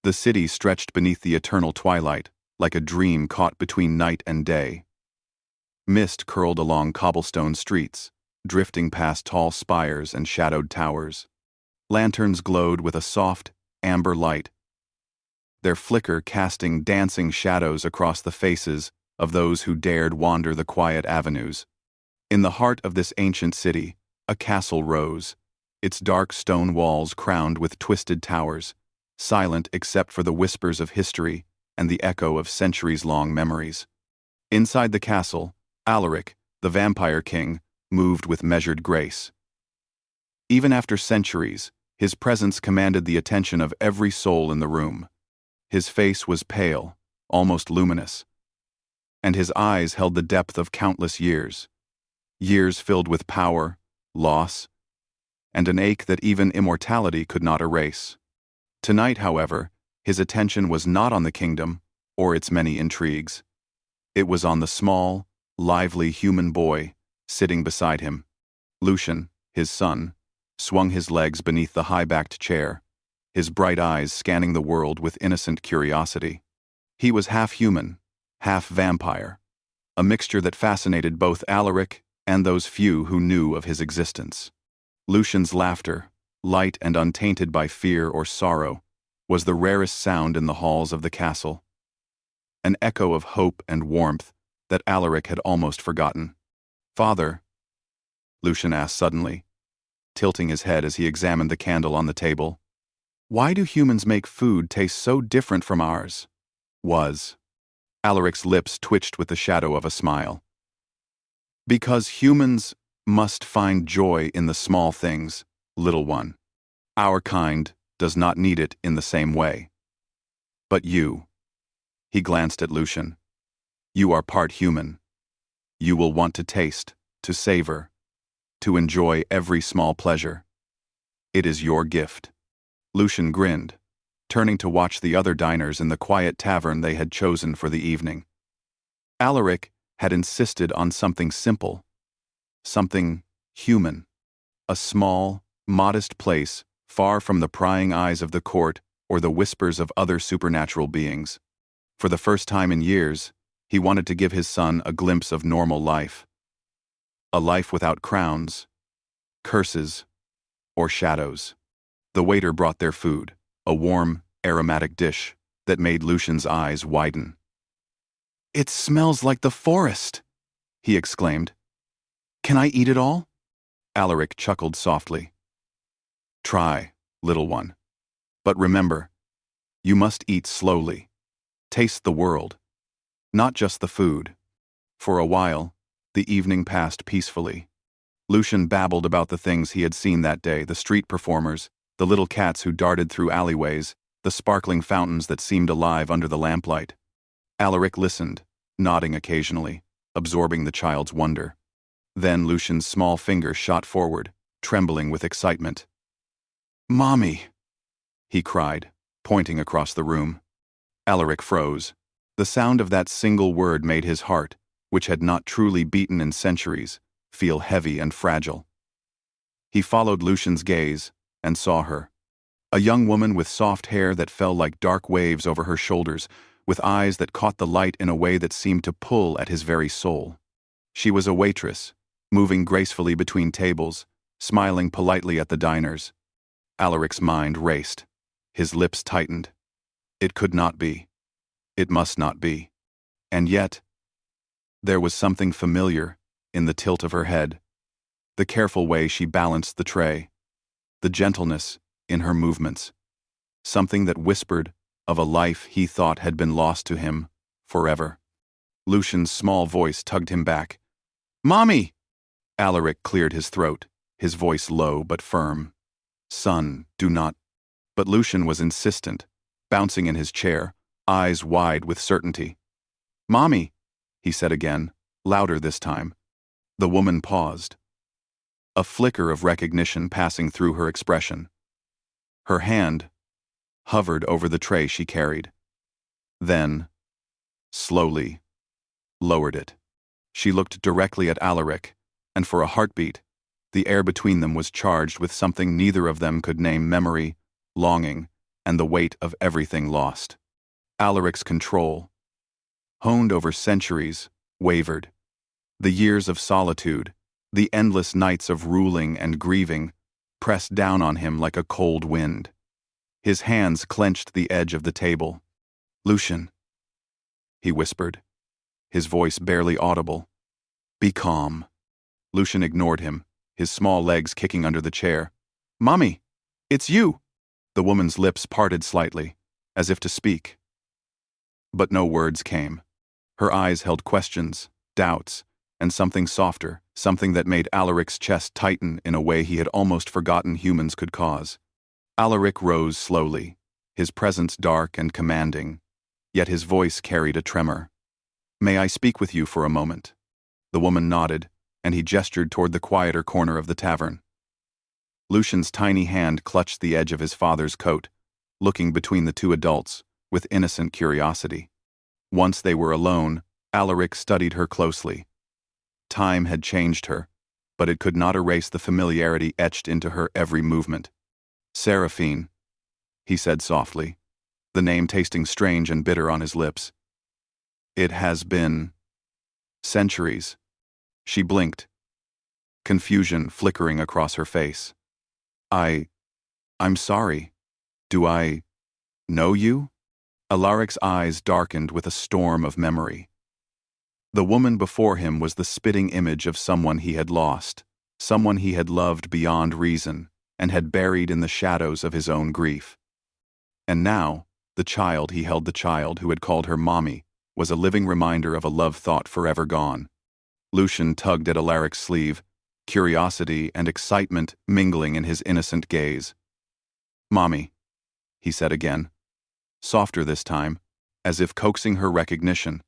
The city stretched beneath the eternal twilight, like a dream caught between night and day. Mist curled along cobblestone streets, drifting past tall spires and shadowed towers. Lanterns glowed with a soft, amber light, their flicker casting dancing shadows across the faces of those who dared wander the quiet avenues. In the heart of this ancient city, a castle rose, its dark stone walls crowned with twisted towers, silent except for the whispers of history and the echo of centuries-long memories. Inside the castle, Alaric, the vampire king, moved with measured grace. Even after centuries, his presence commanded the attention of every soul in the room. His face was pale, almost luminous, and his eyes held the depth of countless years. Years filled with power, loss, and an ache that even immortality could not erase. Tonight, however, his attention was not on the kingdom or its many intrigues. It was on the small, lively human boy sitting beside him. Lucian, his son, swung his legs beneath the high-backed chair, his bright eyes scanning the world with innocent curiosity. He was half human, half vampire, a mixture that fascinated both Alaric and those few who knew of his existence. Lucian's laughter, light and untainted by fear or sorrow, was the rarest sound in the halls of the castle, an echo of hope and warmth that Alaric had almost forgotten. "Father," Lucian asked suddenly, tilting his head as he examined the candle on the table, "why do humans make food taste so different from ours?" Alaric's lips twitched with the shadow of a smile. "Because humans must find joy in the small things, little one. Our kind does not need it in the same way. But you," he glanced at Lucian, "you are part human. You will want to taste, to savor, to enjoy every small pleasure. It is your gift." Lucian grinned, turning to watch the other diners in the quiet tavern they had chosen for the evening. Alaric had insisted on something simple, something human, a small, modest place far from the prying eyes of the court or the whispers of other supernatural beings. For the first time in years, he wanted to give his son a glimpse of normal life. A life without crowns, curses, or shadows. The waiter brought their food, a warm, aromatic dish that made Lucian's eyes widen. "It smells like the forest," he exclaimed. "Can I eat it all?" Alaric chuckled softly. "Try, little one. But remember, you must eat slowly. Taste the world, not just the food." For a while, the evening passed peacefully. Lucian babbled about the things he had seen that day, the street performers, the little cats who darted through alleyways, the sparkling fountains that seemed alive under the lamplight. Alaric listened, nodding occasionally, absorbing the child's wonder. Then Lucian's small finger shot forward, trembling with excitement. "Mommy!" he cried, pointing across the room. Alaric froze. The sound of that single word made his heart, which had not truly beaten in centuries, feel heavy and fragile. He followed Lucian's gaze and saw her. A young woman with soft hair that fell like dark waves over her shoulders, with eyes that caught the light in a way that seemed to pull at his very soul. She was a waitress, moving gracefully between tables, smiling politely at the diners. Alaric's mind raced. His lips tightened. It could not be. It must not be. And yet, there was something familiar in the tilt of her head, the careful way she balanced the tray, the gentleness in her movements, something that whispered of a life he thought had been lost to him forever. Lucian's small voice tugged him back. "Mommy!" Alaric cleared his throat, his voice low but firm. "Son, do not—" But Lucian was insistent, bouncing in his chair, eyes wide with certainty. "Mommy!" he said again, louder this time. The woman paused, a flicker of recognition passing through her expression. Her hand hovered over the tray she carried. Then, slowly, lowered it. She looked directly at Alaric, and for a heartbeat, the air between them was charged with something neither of them could name: memory, longing, and the weight of everything lost. Alaric's control, honed over centuries, wavered. The years of solitude, the endless nights of ruling and grieving, pressed down on him like a cold wind. His hands clenched the edge of the table. "Lucian," he whispered, his voice barely audible. "Be calm." Lucian ignored him, his small legs kicking under the chair. "Mommy, it's you!" The woman's lips parted slightly, as if to speak. But no words came. Her eyes held questions, doubts, and something softer, something that made Alaric's chest tighten in a way he had almost forgotten humans could cause. Alaric rose slowly, his presence dark and commanding, yet his voice carried a tremor. "May I speak with you for a moment?" The woman nodded, and he gestured toward the quieter corner of the tavern. Lucian's tiny hand clutched the edge of his father's coat, looking between the two adults with innocent curiosity. Once they were alone, Alaric studied her closely. Time had changed her, but it could not erase the familiarity etched into her every movement. "Seraphine," he said softly, the name tasting strange and bitter on his lips. "It has been centuries." She blinked, confusion flickering across her face. I'm sorry. Do I know you?" Alaric's eyes darkened with a storm of memory. The woman before him was the spitting image of someone he had lost, someone he had loved beyond reason, and had buried in the shadows of his own grief. And now, the child who had called her mommy, was a living reminder of a love thought forever gone. Lucian tugged at Alaric's sleeve, curiosity and excitement mingling in his innocent gaze. "Mommy," he said again, softer this time, as if coaxing her recognition.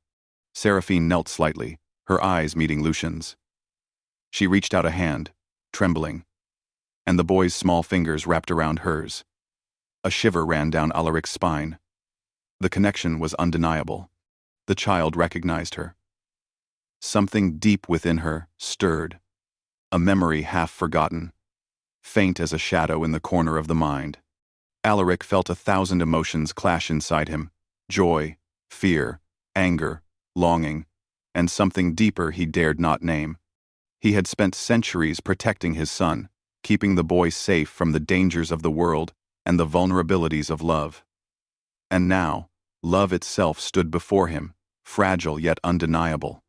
Seraphine knelt slightly, her eyes meeting Lucian's. She reached out a hand, trembling, and the boy's small fingers wrapped around hers. A shiver ran down Alaric's spine. The connection was undeniable. The child recognized her. Something deep within her stirred, a memory half forgotten, faint as a shadow in the corner of the mind. Alaric felt 1,000 emotions clash inside him: joy, fear, anger, longing, and something deeper he dared not name. He had spent centuries protecting his son, keeping the boy safe from the dangers of the world and the vulnerabilities of love. And now, love itself stood before him, fragile yet undeniable.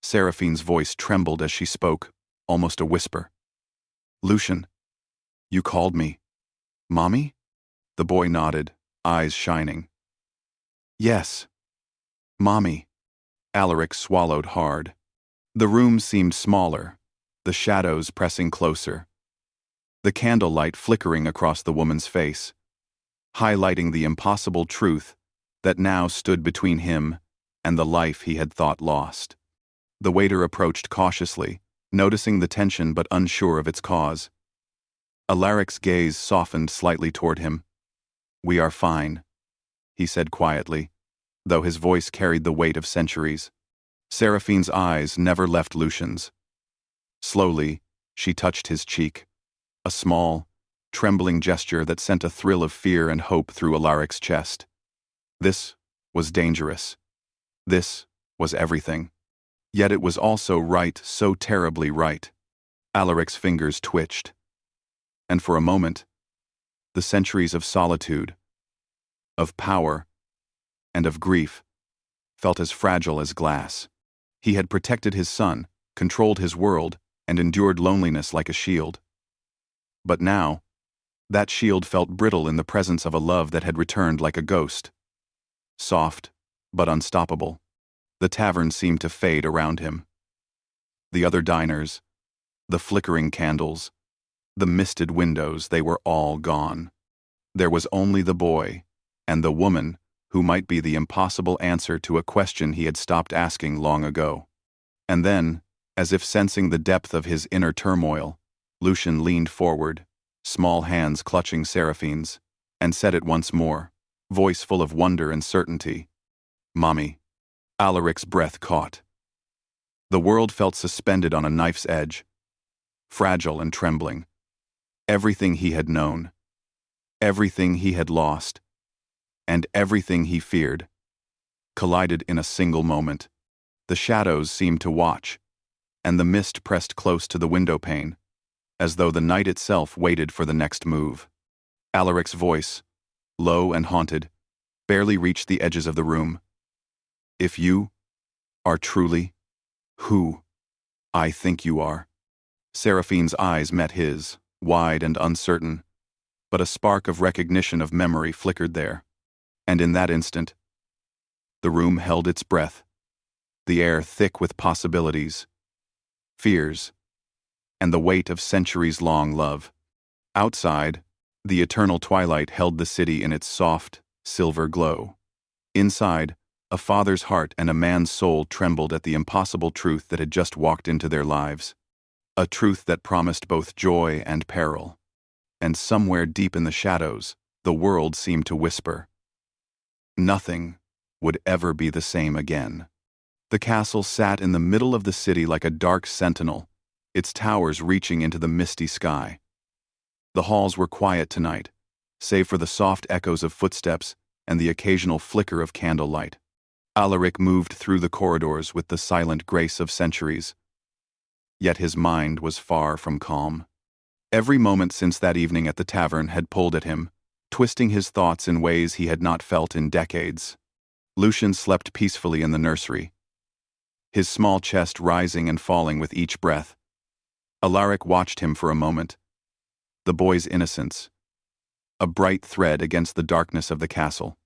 Seraphine's voice trembled as she spoke, almost a whisper. "Lucian, you called me Mommy?" The boy nodded, eyes shining. "Yes, Mommy." Alaric swallowed hard. The room seemed smaller, the shadows pressing closer, the candlelight flickering across the woman's face, highlighting the impossible truth that now stood between him and the life he had thought lost. The waiter approached cautiously, noticing the tension but unsure of its cause. Alaric's gaze softened slightly toward him. "We are fine," he said quietly, though his voice carried the weight of centuries. Seraphine's eyes never left Lucian's. Slowly, she touched his cheek, a small, trembling gesture that sent a thrill of fear and hope through Alaric's chest. This was dangerous. This was everything. Yet it was also right, so terribly right. Alaric's fingers twitched. And for a moment, the centuries of solitude, of power, and of grief felt as fragile as glass. He had protected his son, controlled his world, and endured loneliness like a shield. But now, that shield felt brittle in the presence of a love that had returned like a ghost. Soft, but unstoppable. The tavern seemed to fade around him. The other diners, the flickering candles, the misted windows, they were all gone. There was only the boy, and the woman who might be the impossible answer to a question he had stopped asking long ago. And then, as if sensing the depth of his inner turmoil, Lucian leaned forward, small hands clutching Seraphine's, and said it once more, voice full of wonder and certainty. "Mommy." Alaric's breath caught. The world felt suspended on a knife's edge, fragile and trembling. Everything he had known, everything he had lost, and everything he feared collided in a single moment. The shadows seemed to watch, and the mist pressed close to the window pane, as though the night itself waited for the next move. Alaric's voice, low and haunted, barely reached the edges of the room. "If you are truly who I think you are." Seraphine's eyes met his, wide and uncertain, but a spark of recognition of memory flickered there. And in that instant, the room held its breath, the air thick with possibilities, fears, and the weight of centuries-long love. Outside, the eternal twilight held the city in its soft, silver glow. Inside, a father's heart and a man's soul trembled at the impossible truth that had just walked into their lives. A truth that promised both joy and peril. And somewhere deep in the shadows, the world seemed to whisper, nothing would ever be the same again. The castle sat in the middle of the city like a dark sentinel, its towers reaching into the misty sky. The halls were quiet tonight, save for the soft echoes of footsteps and the occasional flicker of candlelight. Alaric moved through the corridors with the silent grace of centuries. Yet his mind was far from calm. Every moment since that evening at the tavern had pulled at him, twisting his thoughts in ways he had not felt in decades. Lucian slept peacefully in the nursery, his small chest rising and falling with each breath. Alaric watched him for a moment. The boy's innocence, a bright thread against the darkness of the castle.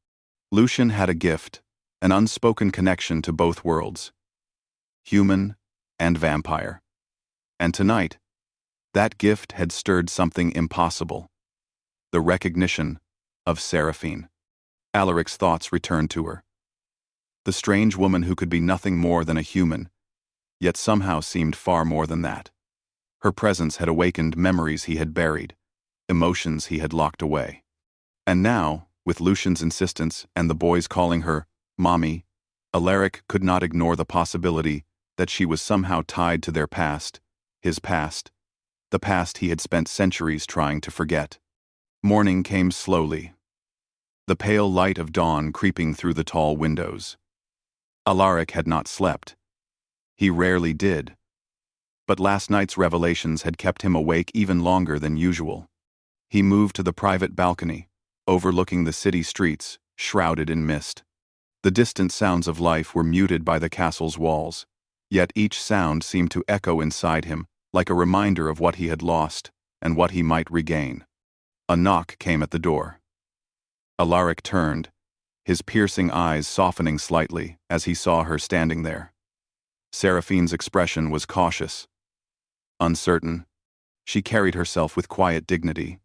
Lucian had a gift, an unspoken connection to both worlds, human and vampire. And tonight, that gift had stirred something impossible, the recognition of Seraphine. Alaric's thoughts returned to her. The strange woman who could be nothing more than a human, yet somehow seemed far more than that. Her presence had awakened memories he had buried, emotions he had locked away. And now, with Lucian's insistence and the boys calling her Mommy, Alaric could not ignore the possibility that she was somehow tied to their past, his past, the past he had spent centuries trying to forget. Morning came slowly, the pale light of dawn creeping through the tall windows. Alaric had not slept. He rarely did. But last night's revelations had kept him awake even longer than usual. He moved to the private balcony, overlooking the city streets, shrouded in mist. The distant sounds of life were muted by the castle's walls, yet each sound seemed to echo inside him, like a reminder of what he had lost and what he might regain. A knock came at the door. Alaric turned, his piercing eyes softening slightly as he saw her standing there. Seraphine's expression was cautious, uncertain. She carried herself with quiet dignity,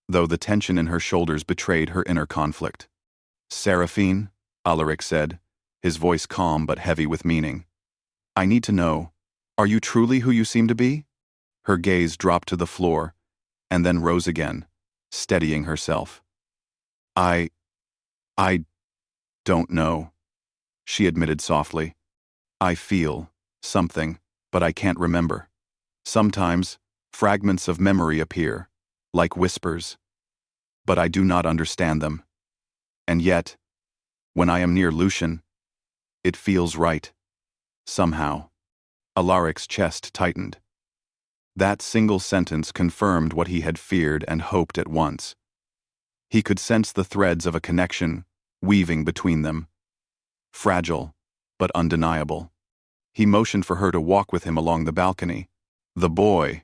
though the tension in her shoulders betrayed her inner conflict. "Seraphine," Alaric said, his voice calm but heavy with meaning. "I need to know, are you truly who you seem to be?" Her gaze dropped to the floor, and then rose again, steadying herself. I don't know," she admitted softly. "I feel something, but I can't remember. Sometimes, fragments of memory appear, like whispers, but I do not understand them. And yet, when I am near Lucian, it feels right. Somehow." Alaric's chest tightened. That single sentence confirmed what he had feared and hoped at once. He could sense the threads of a connection weaving between them. Fragile, but undeniable. He motioned for her to walk with him along the balcony. "The boy."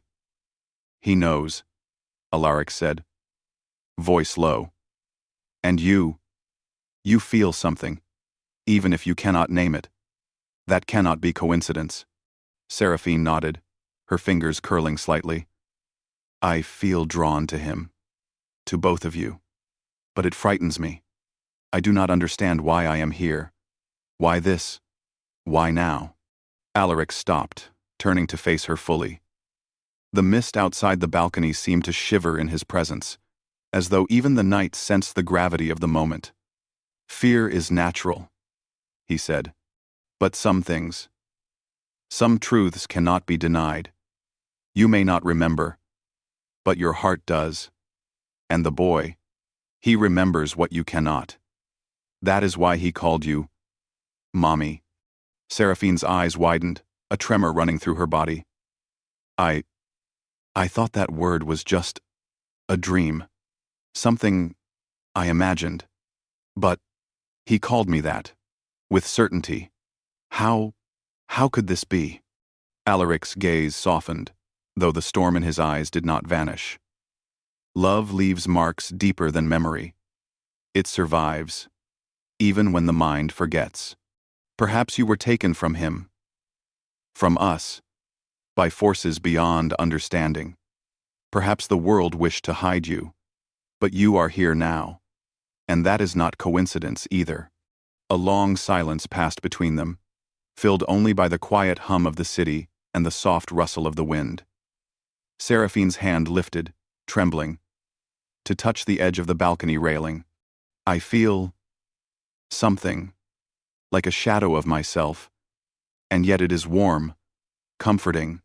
"He knows," Alaric said, voice low. "And you feel something, even if you cannot name it. That cannot be coincidence." Seraphine nodded, her fingers curling slightly. "I feel drawn to him, to both of you. But it frightens me. I do not understand why I am here. Why this? Why now?" Alaric stopped, turning to face her fully. The mist outside the balcony seemed to shiver in his presence, as though even the night sensed the gravity of the moment. "Fear is natural," he said. "But some truths cannot be denied. You may not remember, but your heart does. And the boy, he remembers what you cannot. That is why he called you Mommy. Seraphine's eyes widened, a tremor running through her body. I thought that word was just a dream. Something I imagined. But he called me that. With certainty. How could this be? Alaric's gaze softened, though the storm in his eyes did not vanish. Love leaves marks deeper than memory. It survives, even when the mind forgets. Perhaps you were taken from him, from us, by forces beyond understanding. Perhaps the world wished to hide you, but you are here now, and that is not coincidence either. A long silence passed between them, filled only by the quiet hum of the city and the soft rustle of the wind. Seraphine's hand lifted, trembling, to touch the edge of the balcony railing. I feel something, like a shadow of myself, and yet it is warm, comforting.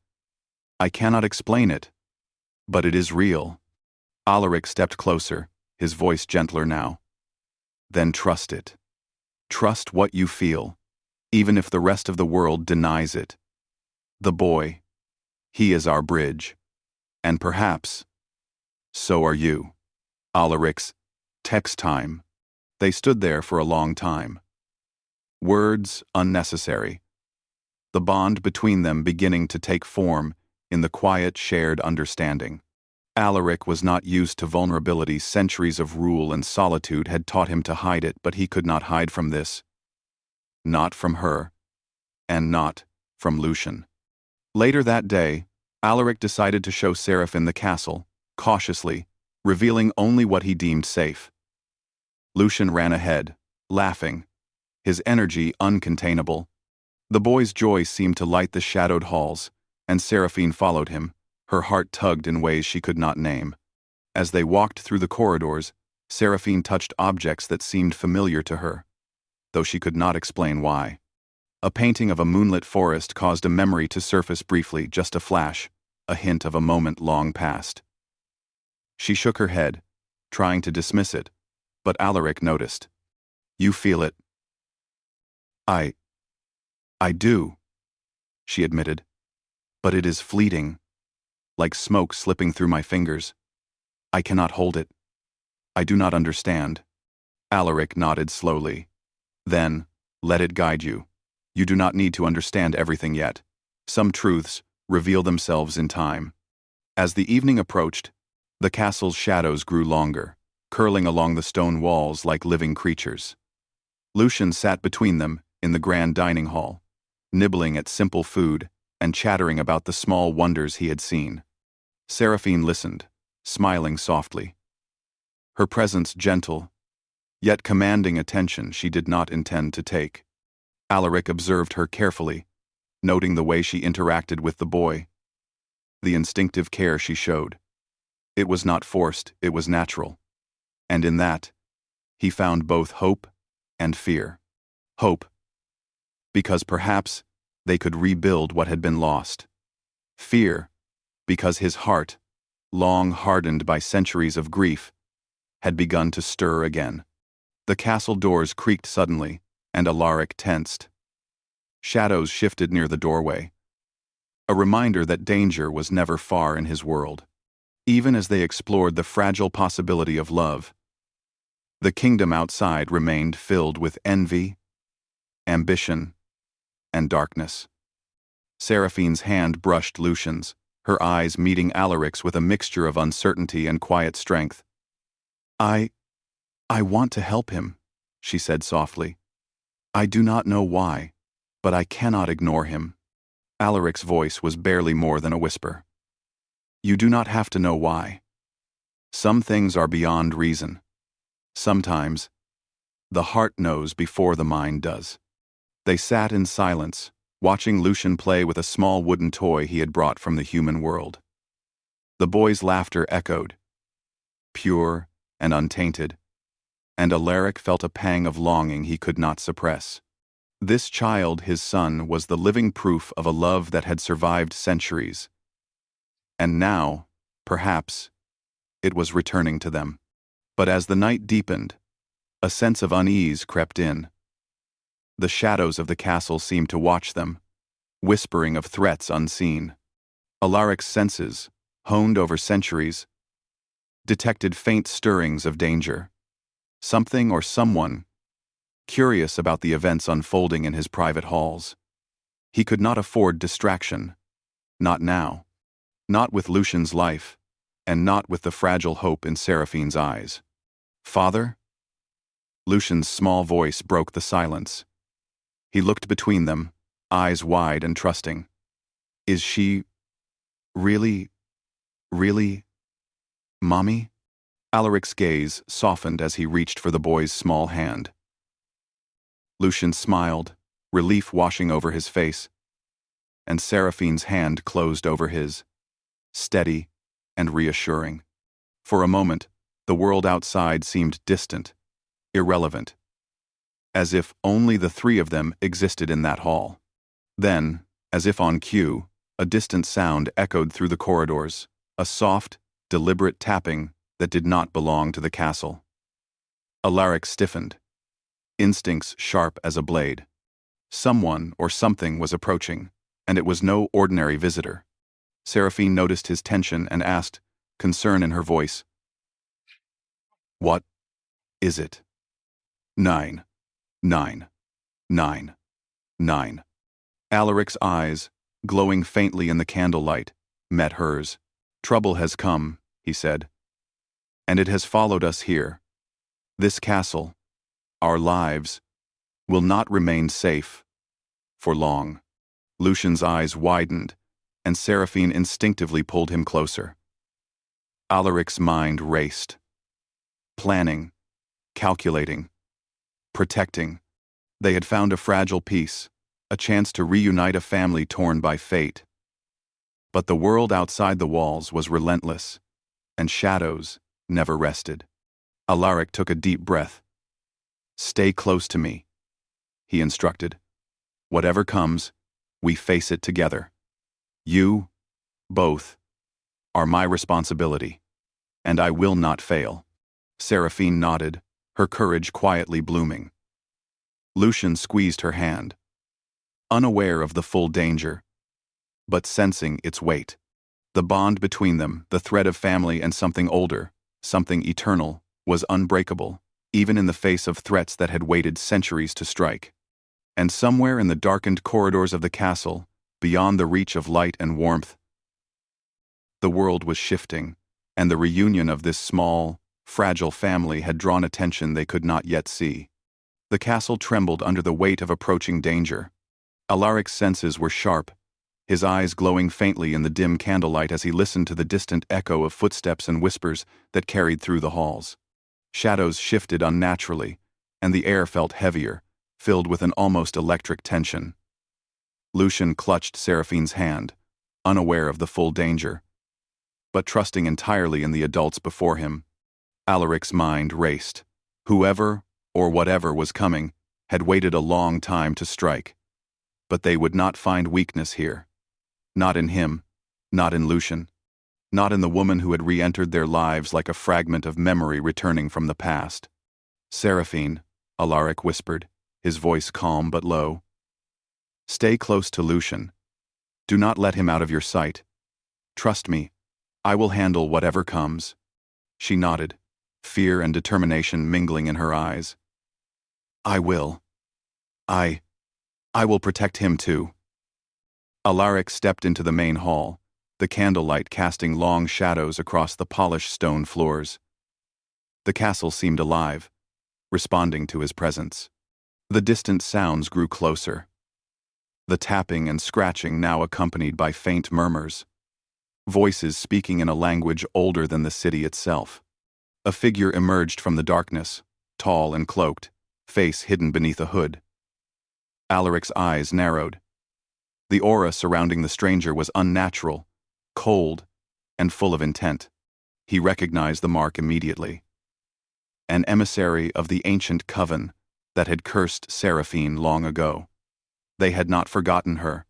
I cannot explain it, but it is real. Alaric stepped closer, his voice gentler now. Then trust it. Trust what you feel, even if the rest of the world denies it. The boy, he is our bridge. And perhaps, so are you. Alaric's text time. They stood there for a long time. Words unnecessary. The bond between them beginning to take form in the quiet shared understanding. Alaric was not used to vulnerability. Centuries of rule and solitude had taught him to hide it, but he could not hide from this. Not from her, and not from Lucian. Later that day, Alaric decided to show Seraphine the castle, cautiously, revealing only what he deemed safe. Lucian ran ahead, laughing, his energy uncontainable. The boy's joy seemed to light the shadowed halls, and Seraphine followed him, her heart tugged in ways she could not name. As they walked through the corridors, Seraphine touched objects that seemed familiar to her, though she could not explain why. A painting of a moonlit forest caused a memory to surface briefly, just a flash, a hint of a moment long past. She shook her head, trying to dismiss it, but Alaric noticed. You feel it. I do, she admitted, but it is fleeting, like smoke slipping through my fingers. I cannot hold it. I do not understand. Alaric nodded slowly. Then, let it guide you. You do not need to understand everything yet. Some truths reveal themselves in time. As the evening approached, the castle's shadows grew longer, curling along the stone walls like living creatures. Lucian sat between them in the grand dining hall, nibbling at simple food and chattering about the small wonders he had seen. Seraphine listened, smiling softly. Her presence gentle, yet commanding attention she did not intend to take. Alaric observed her carefully, noting the way she interacted with the boy, the instinctive care she showed. It was not forced, it was natural. And in that, he found both hope and fear. Hope, because perhaps they could rebuild what had been lost. Fear, because his heart, long hardened by centuries of grief, had begun to stir again. The castle doors creaked suddenly, and Alaric tensed. Shadows shifted near the doorway, a reminder that danger was never far in his world. Even as they explored the fragile possibility of love, the kingdom outside remained filled with envy, ambition, and darkness. Seraphine's hand brushed Lucian's, her eyes meeting Alaric's with a mixture of uncertainty and quiet strength. I want to help him, she said softly. I do not know why, but I cannot ignore him. Alaric's voice was barely more than a whisper. You do not have to know why. Some things are beyond reason. Sometimes, the heart knows before the mind does. They sat in silence, watching Lucian play with a small wooden toy he had brought from the human world. The boy's laughter echoed, pure and untainted, and Alaric felt a pang of longing he could not suppress. This child, his son, was the living proof of a love that had survived centuries. And now, perhaps, it was returning to them. But as the night deepened, A sense of unease crept in. The shadows of the castle seemed to watch them, whispering of threats unseen. Alaric's senses, honed over centuries, detected faint stirrings of danger. Something or someone, curious about the events unfolding in his private halls. He could not afford distraction. Not now. Not with Lucian's life, and not with the fragile hope in Seraphine's eyes. "Father?" Lucian's small voice broke the silence. He looked between them, eyes wide and trusting. "Is she really, Mommy?" Alaric's gaze softened as he reached for the boy's small hand. Lucian smiled, relief washing over his face, and Seraphine's hand closed over his, steady and reassuring. For a moment, the world outside seemed distant, irrelevant, as if only the three of them existed in that hall. Then, as if on cue, a distant sound echoed through the corridors, a soft, deliberate tapping that did not belong to the castle. Alaric stiffened, instincts sharp as a blade. Someone or something was approaching, and it was no ordinary visitor. Seraphine noticed his tension and asked, concern in her voice, "What is it?" "9, 9, 9, 9. Alaric's eyes, glowing faintly in the candlelight, met hers. "Trouble has come," he said, "and it has followed us here. This castle, our lives, will not remain safe for long." Lucian's eyes widened, and Seraphine instinctively pulled him closer. Alaric's mind raced. Planning, calculating, protecting. They had found a fragile piece, a chance to reunite a family torn by fate. But the world outside the walls was relentless, and shadows never rested. Alaric took a deep breath. "Stay close to me," he instructed. "Whatever comes, we face it together. You, both, are my responsibility, and I will not fail." Seraphine nodded, her courage quietly blooming. Lucian squeezed her hand, unaware of the full danger, but sensing its weight. The bond between them, the thread of family and something older, something eternal, was unbreakable, even in the face of threats that had waited centuries to strike. And somewhere in the darkened corridors of the castle, beyond the reach of light and warmth, the world was shifting, and the reunion of this small, fragile family had drawn attention they could not yet see. The castle trembled under the weight of approaching danger. Alaric's senses were sharp, his eyes glowing faintly in the dim candlelight as he listened to the distant echo of footsteps and whispers that carried through the halls. Shadows shifted unnaturally, and the air felt heavier, filled with an almost electric tension. Lucian clutched Seraphine's hand, unaware of the full danger, but trusting entirely in the adults before him. Alaric's mind raced. Whoever, or whatever was coming, had waited a long time to strike. But they would not find weakness here. Not in him, not in Lucian, not in the woman who had re-entered their lives like a fragment of memory returning from the past. "Seraphine," Alaric whispered, his voice calm but low. "Stay close to Lucian. Do not let him out of your sight. Trust me, I will handle whatever comes." She nodded, fear and determination mingling in her eyes. "I will. I will protect him too." Alaric stepped into the main hall, the candlelight casting long shadows across the polished stone floors. The castle seemed alive, responding to his presence. The distant sounds grew closer, the tapping and scratching now accompanied by faint murmurs, voices speaking in a language older than the city itself. A figure emerged from the darkness, tall and cloaked, face hidden beneath a hood. Alaric's eyes narrowed. The aura surrounding the stranger was unnatural, cold, and full of intent. He recognized the mark immediately. An emissary of the ancient coven that had cursed Seraphine long ago. They had not forgotten her,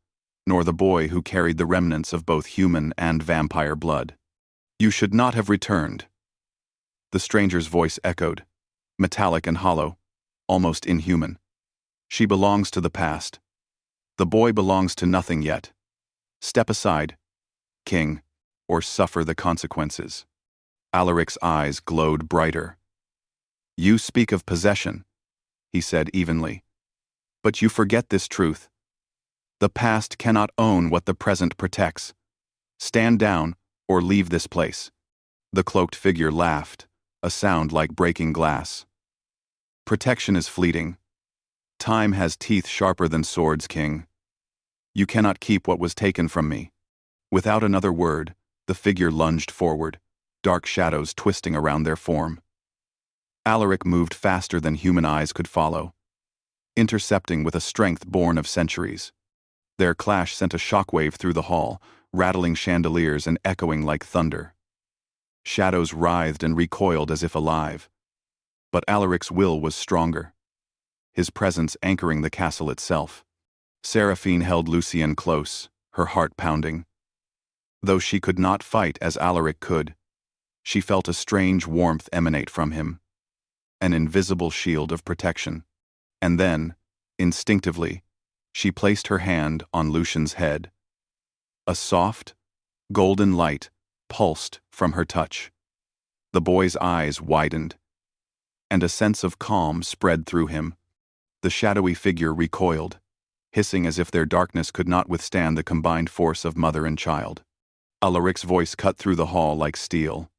nor the boy who carried the remnants of both human and vampire blood. "You should not have returned," the stranger's voice echoed, metallic and hollow, almost inhuman. She belongs to the past. The boy belongs to nothing yet. Step aside, king, or suffer the consequences. Alaric's eyes glowed brighter. You speak of possession, he said evenly. But you forget this truth. The past cannot own what the present protects. Stand down, or leave this place. The cloaked figure laughed, a sound like breaking glass. Protection is fleeting. Time has teeth sharper than swords, king. You cannot keep what was taken from me. Without another word, the figure lunged forward, dark shadows twisting around their form. Alaric moved faster than human eyes could follow, intercepting with a strength born of centuries. Their clash sent a shockwave through the hall, rattling chandeliers and echoing like thunder. Shadows writhed and recoiled as if alive. But Alaric's will was stronger, his presence anchoring the castle itself. Seraphine held Lucien close, her heart pounding. Though she could not fight as Alaric could, she felt a strange warmth emanate from him, an invisible shield of protection. And then, instinctively, she placed her hand on Lucien's head. A soft, golden light pulsed from her touch. The boy's eyes widened, and a sense of calm spread through him. The shadowy figure recoiled, hissing as if their darkness could not withstand the combined force of mother and child. Alaric's voice cut through the hall like steel.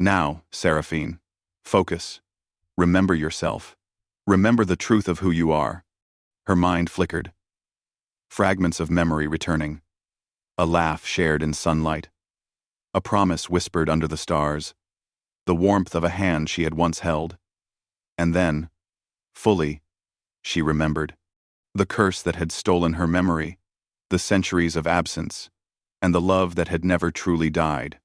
Now, Seraphine, focus. Remember yourself. Remember the truth of who you are. Her mind flickered, fragments of memory returning. A laugh shared in sunlight. A promise whispered under the stars. The warmth of a hand she had once held. And then, fully, she remembered. The curse that had stolen her memory, the centuries of absence, and the love that had never truly died.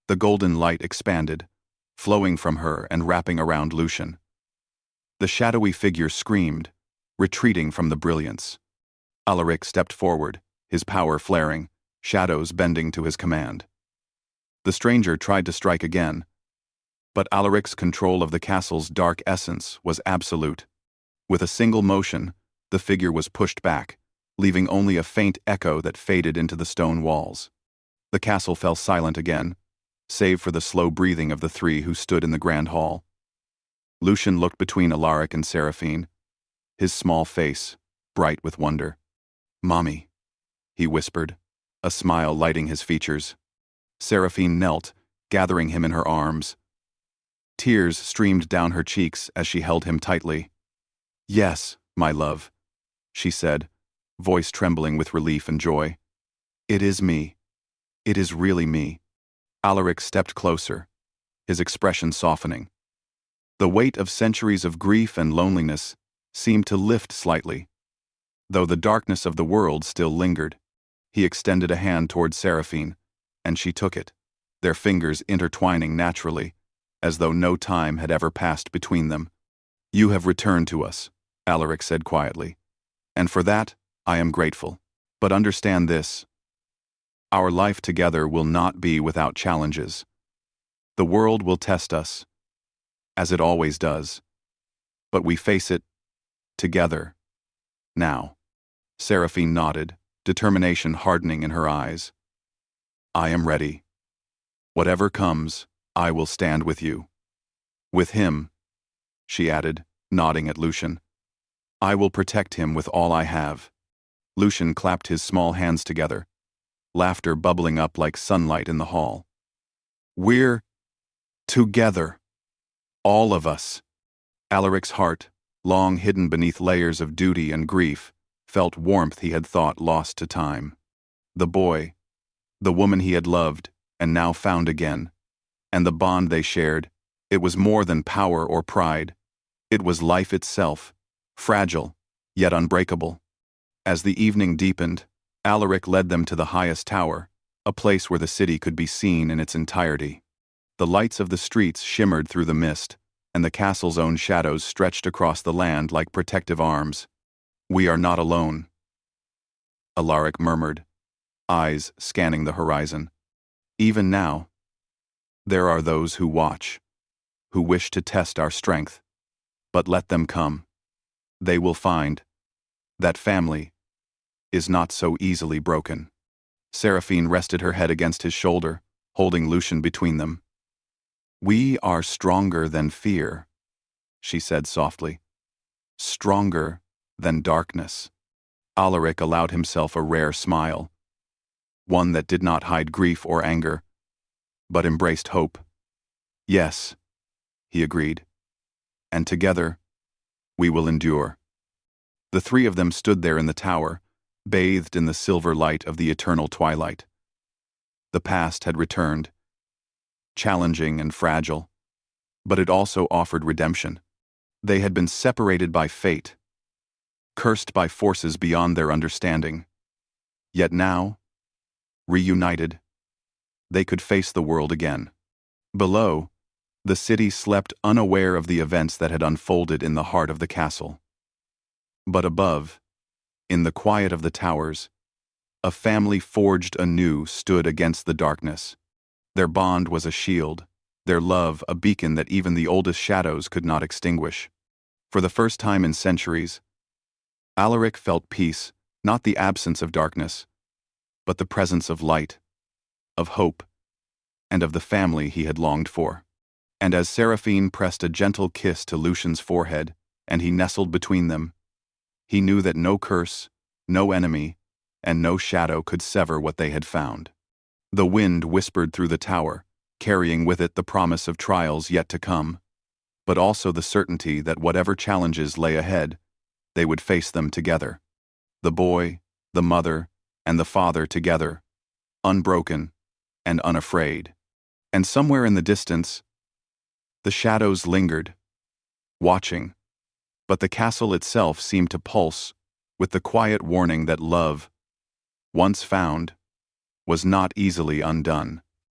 The golden light expanded, flowing from her and wrapping around Lucien. The shadowy figure screamed, retreating from the brilliance. Alaric stepped forward, his power flaring, shadows bending to his command. The stranger tried to strike again, but Alaric's control of the castle's dark essence was absolute. With a single motion, the figure was pushed back, leaving only a faint echo that faded into the stone walls. The castle fell silent again, save for the slow breathing of the three who stood in the grand hall. Lucien looked between Alaric and Seraphine, his small face bright with wonder. "Mommy," he whispered, a smile lighting his features. Seraphine knelt, gathering him in her arms. Tears streamed down her cheeks as she held him tightly. "Yes, my love," she said, voice trembling with relief and joy. "It is me. It is really me." Alaric stepped closer, his expression softening. The weight of centuries of grief and loneliness seemed to lift slightly, though the darkness of the world still lingered. He extended a hand toward Seraphine, and she took it, their fingers intertwining naturally, as though no time had ever passed between them. "You have returned to us," Alaric said quietly, "and for that I am grateful. But understand this. Our life together will not be without challenges. The world will test us, as it always does, but we face it together. Now." Seraphine nodded, determination hardening in her eyes. "I am ready. Whatever comes, I will stand with you. With him," she added, nodding at Lucien. "I will protect him with all I have." Lucien clapped his small hands together, laughter bubbling up like sunlight in the hall. "We're together. All of us." Alaric's heart, long hidden beneath layers of duty and grief, felt warmth he had thought lost to time. The boy, the woman he had loved and now found again, and the bond they shared, it was more than power or pride. It was life itself, fragile, yet unbreakable. As the evening deepened, Alaric led them to the highest tower, a place where the city could be seen in its entirety. The lights of the streets shimmered through the mist, and the castle's own shadows stretched across the land like protective arms. "We are not alone," Alaric murmured, eyes scanning the horizon. "Even now, there are those who watch, who wish to test our strength." But let them come. They will find that family is not so easily broken. Seraphine rested her head against his shoulder, holding Lucian between them. We are stronger than fear, she said softly. Stronger than darkness. Alaric allowed himself a rare smile, one that did not hide grief or anger, but embraced hope. Yes, he agreed. And together, we will endure. The three of them stood there in the tower, bathed in the silver light of the eternal twilight. The past had returned, challenging and fragile, but it also offered redemption. They had been separated by fate, cursed by forces beyond their understanding. Yet now, reunited, they could face the world again. Below, the city slept unaware of the events that had unfolded in the heart of the castle. But above, in the quiet of the towers, a family forged anew stood against the darkness. Their bond was a shield, their love a beacon that even the oldest shadows could not extinguish. For the first time in centuries, Alaric felt peace, not the absence of darkness, but the presence of light, of hope, and of the family he had longed for. And as Seraphine pressed a gentle kiss to Lucian's forehead, and he nestled between them, he knew that no curse, no enemy, and no shadow could sever what they had found. The wind whispered through the tower, carrying with it the promise of trials yet to come, but also the certainty that whatever challenges lay ahead, they would face them together. The boy, the mother, and the father together, unbroken and unafraid. And somewhere in the distance, the shadows lingered, watching, but the castle itself seemed to pulse with the quiet warning that love, once found, was not easily undone.